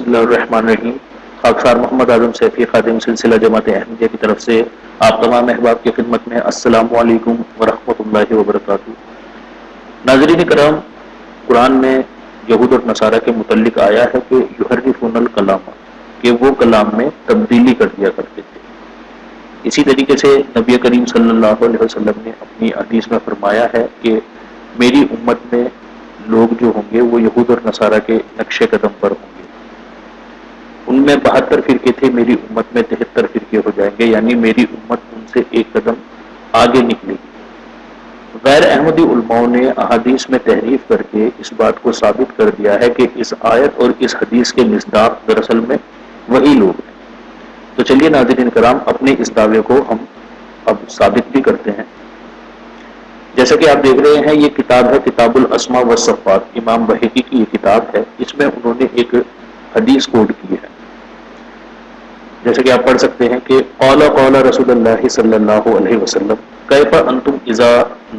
बिस्मिल्लाहिर्रहमानिर्रहीम। खाकसार मोहम्मद आजम सैफी खादिम सिलसिला जमात अहमदिया की तरफ से आप तमाम अहबाब की खिदमत में अस्सलामु अलैकुम वरहमतुल्लाहि वबरकातुहू। नाज़रीन करम, कुरान में यहूद और नसारा के मुतल्लिक आया है कि युहर्रिफूनल कलाम, कि वो कलाम में तब्दीली कर दिया करते थे। इसी तरीके से नबी करीम सल्लल्लाहु अलैहि वसल्लम ने अपनी हदीस में फरमाया है कि मेरी उम्मत में लोग जो होंगे वो यहूद और नसारा के नक्शे कदम पर होंगे। उनमें 72 फिरके थे, मेरी उम्मत में 73 फिरके हो जाएंगे, यानी मेरी उम्मत उनसे एक कदम आगे निकलेगी। गैर अहमदी उलमाओं ने अहादीस में तहरीफ करके इस बात को साबित कर दिया है कि इस आयत और इस हदीस के मिस्दाक दरअसल में वही लोग हैं। तो चलिए नाज़रीन कराम, अपने इस दावे को हम अब साबित भी करते हैं। जैसा कि आप देख रहे हैं, ये किताब है किताबुल अस्मा व सफ़ात, इमाम बहकी की ये किताब है। इसमें उन्होंने एक हदीस कोड की है। जैसे कि आप पढ़ सकते हैं कि क़ौला रसूलुल्लाह सल्लल्लाहु अलैहि वसल्लम कैफ़ अंतुम इज़ा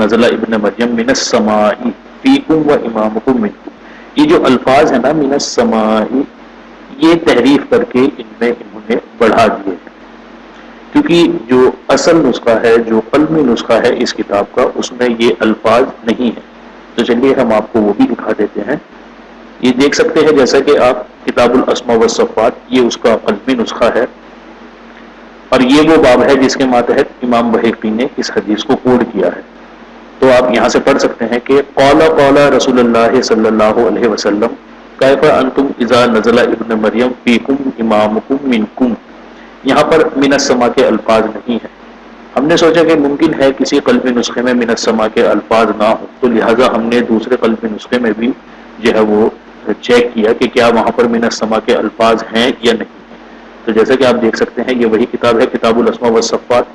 नज़ला इब्न मरियम मिनस समाई फ़ीकुम व इमामुकुम मिनकुम। ये जो अल्फाज है ना, मिनस समाई, ये तहरीफ करके इनमें इन्होंने बढ़ा दिए हैं, क्योंकि जो असल नुस्खा है, जो कलमी नुस्खा है इस किताब का, उसमें ये अल्फाज नहीं है। तो चलिए हम आपको वो भी दिखा देते हैं। ये देख सकते हैं, जैसा कि आप किताबुल अस्मा व सफ़ात, ये उसका कलमी नुस्खा है और ये वो बाब है जिसके मातहत इमाम बहकी ने इस हदीस को कोड किया है। तो आप यहाँ से पढ़ सकते हैं कि क़ौला रसूलुल्लाह सल्लल्लाहु अलैहि वसल्लम कैफ़ अंतुम इज़ा नज़ला इब्न मरियम फ़ीकुम इमामुकुम मिनकुम। यहाँ पर मिनस समा के अल्फाज नहीं है। हमने सोचा कि मुमकिन है किसी कल्बी नुस्खे में मिनस समा के अल्फाज ना हो, तो लिहाजा हमने दूसरे कल्बी नुस्खे में भी जो है वो चेक किया कि क्या वहाँ पर मिनस समा के अल्फाज हैं या नहीं। तो जैसा कि आप देख सकते हैं, ये वही किताब है किताबुल अस्मा व सफ़ात,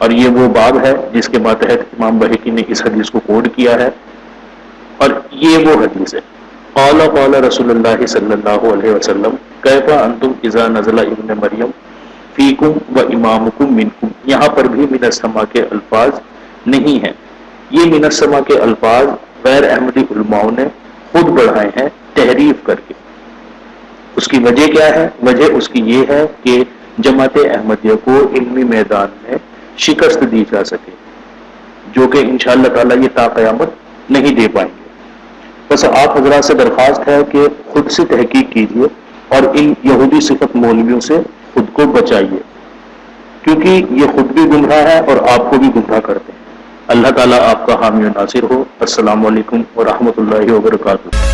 और ये वो बाब है जिसके मातहत इमाम बहकी ने इस हदीस को कोड किया है। और ये वो हदीस है, क़ौला रसूलुल्लाह सल्लल्लाहु अलैहि वसल्लम कैफ़ अंतुम इज़ा नज़ला इब्न मरियम फ़ीकुम व इमामुकुम मिनकुम। यहाँ पर भी मिनस समा के अल्फाज नहीं है। ये मिनस समा के अल्फाज गैर अहमदी उलमाओं ने खुद बढ़ाए हैं तहरीफ करके। उसकी वजह क्या है? वजह उसकी ये है कि जमात अहमदिया को इल्मी मैदान में शिकस्त दी जा सके, जो कि इंशाअल्लाह ताला ये ता क़यामत नहीं दे पाएंगे। बस आप हजरात से दरख्वास्त है कि खुद से तहकीक कीजिए और इन यहूदी सिफत मौलवियों से खुद को बचाइए, क्योंकि ये खुद भी गुमराह है और आपको भी गुमराह करते हैं। अल्लाह ताला आपका हामी और नासिर हो। अस्सलामु अलैकुम व रहमतुल्लाहि व बरकातुहू।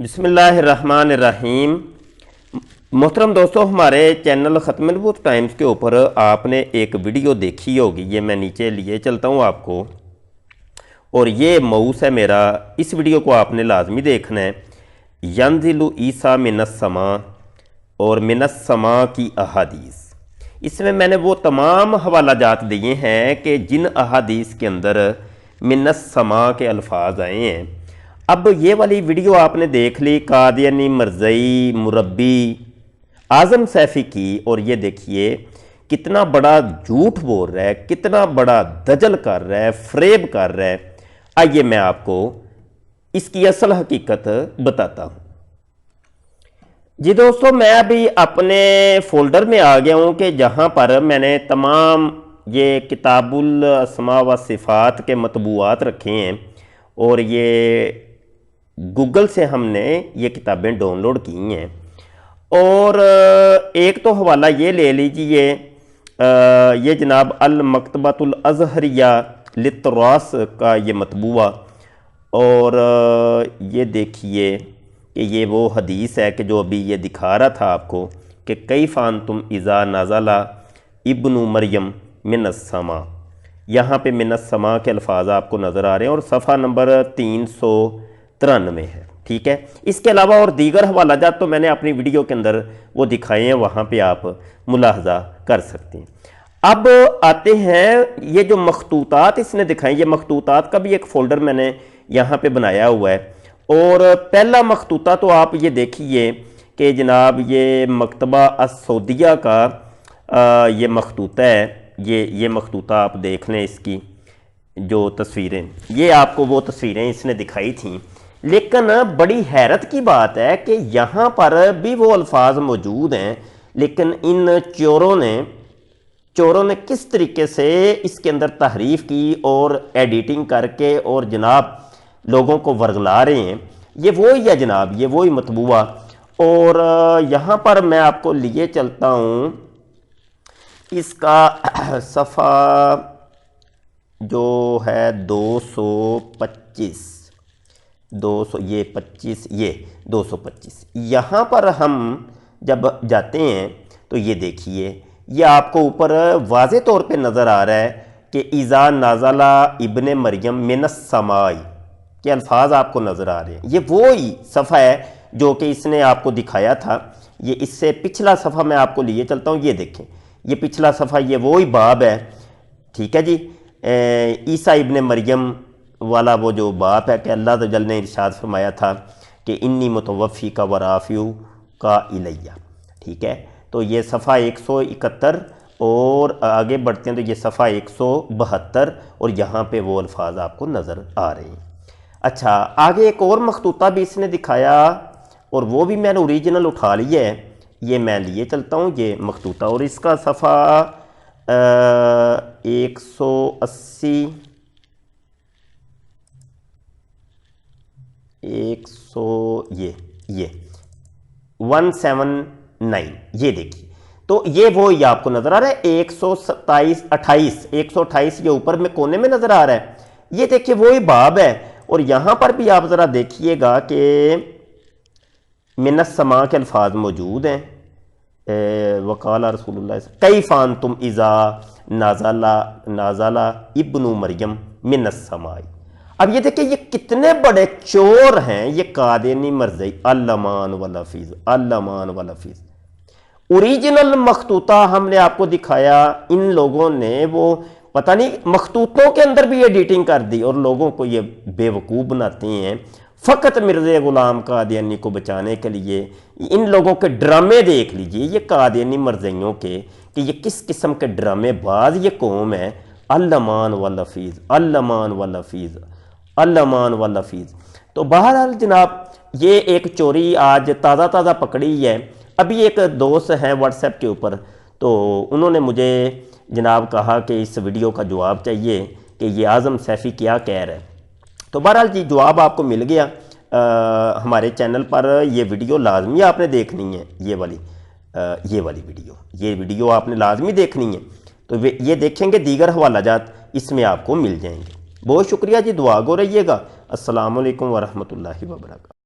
बिस्मिल्लाहिर्रहमानिर्रहीम। मोहतरम दोस्तों, हमारे चैनल ख़त्म नबूवत टाइम्स के ऊपर आपने एक वीडियो देखी होगी। ये मैं नीचे लिए चलता हूँ आपको, और ये मऊस है मेरा। इस वीडियो को आपने लाजमी देखना है। यंज़िलु ईसा मिनस समा और मिनस समा की अहादीस, इसमें मैंने वो तमाम हवाला जात दिए हैं कि जिन अहादीस के अंदर मिनस समा के अल्फाज आए हैं। अब ये वाली वीडियो आपने देख ली कादियानी, मरज़ई, मुरब्बी, आज़म सैफ़ी की, और ये देखिए कितना बड़ा झूठ बोल रहा है, कितना बड़ा दजल कर रहा है, फ्रेब कर रहा है। आइए मैं आपको इसकी असल हकीकत बताता हूँ। जी दोस्तों, मैं अभी अपने फ़ोल्डर में आ गया हूँ कि जहाँ पर मैंने तमाम ये किताबुल अस्मा व सिफ़ात के मतबूआत रखे हैं, और ये गूगल से हमने ये किताबें डाउनलोड की हैं। और एक तो हवाला ये ले लीजिए, ये जनाब अल मकतबतुल अज़हरिया लित्तरास का ये मतबूआ, और ये देखिए कि ये वो हदीस है कि जो अभी ये दिखा रहा था आपको कि कैफ़ अंतुम इज़ा नज़ला इब्नु मरियम मिनस समा। यहाँ पे मिनस समा के अल्फाज आपको नज़र आ रहे हैं, और सफ़ा नंबर 393 है। ठीक है। इसके अलावा और दीगर हवालाजात तो मैंने अपनी वीडियो के अंदर वो दिखाए हैं, वहाँ पे आप मुलाहजा कर सकते हैं। अब आते हैं ये जो मखतूतात इसने दिखाए, ये मखतूतात का भी एक फ़ोल्डर मैंने यहाँ पे बनाया हुआ है। और पहला मखतूता तो आप ये देखिए कि जनाब ये मकतबा अस-सऊदिया का ये मखतूता है। ये मखतूता आप देख लें इसकी, جو تصویریں، یہ آپ کو وہ تصویریں اس نے دکھائی تھیں، لیکن بڑی حیرت کی بات ہے کہ یہاں پر بھی وہ الفاظ موجود ہیں، لیکن ان چوروں نے کس طریقے سے اس کے اندر تحریف کی اور ایڈیٹنگ کر کے اور جناب لوگوں کو ورگلا رہے ہیں۔ یہ وہی ہے جناب، یہ وہی مطبوعہ۔ اور یہاں پر میں آپ کو لیے چلتا ہوں اس کا صفحہ جو ہے 225، یہاں پر ہم جب جاتے ہیں تو یہ دیکھیے، یہ آپ کو اوپر واضح طور پہ نظر آ رہا ہے کہ اذا نازل ابن مریم من السماء کے الفاظ آپ کو نظر آ رہے ہیں۔ یہ وہی صفحہ ہے جو کہ اس نے آپ کو دکھایا تھا۔ یہ اس سے پچھلا صفحہ میں آپ کو لیے چلتا ہوں، یہ دیکھیں، یہ پچھلا صفحہ، یہ وہی باب ہے، ٹھیک ہے جی، عیسیٰ ابن مریم والا وہ جو باب ہے کہ اللہ جل نے ارشاد فرمایا تھا کہ انی متوفی کا ورافیو کا الیہ، ٹھیک ہے۔ تو یہ صفحہ 171 اور آگے بڑھتے ہیں تو یہ صفحہ 172 اور یہاں پہ وہ الفاظ آپ کو نظر آ رہے ہیں۔ اچھا، آگے ایک اور مخطوطہ بھی اس نے دکھایا اور وہ بھی میں نے اوریجنل اٹھا لیا ہے، یہ میں لیے چلتا ہوں یہ مخطوطہ، اور اس کا صفحہ 180 یہ 179، یہ دیکھیے، تو یہ وہی آپ کو نظر آ رہا ہے 128 یہ اوپر میں کونے میں نظر آ رہا ہے، یہ دیکھیے وہی باب ہے۔ اور یہاں پر بھی آپ ذرا دیکھیے گا کہ من السماء کے الفاظ موجود ہیں، وقال رسول اللہ کیف انتم اذا نازل ابن مریم من السماء۔ اب یہ دیکھیں، یہ کتنے بڑے چور ہیں، یہ قادینی مرزئی المان والحفیظ، المان والحفیظ۔ اوریجنل مخطوطہ ہم نے آپ کو دکھایا، ان لوگوں نے وہ پتہ نہیں مخطوطوں کے اندر بھی ایڈیٹنگ کر دی اور لوگوں کو یہ بے وقوف بناتے ہیں فقط مرزا غلام قادیانی کو بچانے کے لیے۔ ان لوگوں کے ڈرامے دیکھ لیجئے، یہ قادیانی مرزیوں کے، کہ یہ کس قسم کے ڈرامے باز یہ قوم ہے۔ المان والحفیظ، المان والحفیظ، المان والحفیظ۔ تو بہرحال جناب، یہ ایک چوری آج تازہ پکڑی ہے۔ ابھی ایک دوست ہیں واٹس ایپ کے اوپر، تو انہوں نے مجھے جناب کہا کہ اس ویڈیو کا جواب چاہیے کہ یہ اعظم سیفی کیا کہہ رہا ہے۔ تو بہرحال جی جواب آپ کو مل گیا۔ ہمارے چینل پر یہ ویڈیو لازمی آپ نے دیکھنی ہے، یہ والی ویڈیو آپ نے لازمی دیکھنی ہے۔ تو یہ دیکھیں گے، دیگر حوالہ جات اس میں آپ کو مل جائیں گے۔ بہت شکریہ جی، دعا گو رہیے گا۔ السلام علیکم ورحمۃ اللہ وبرکاتہ۔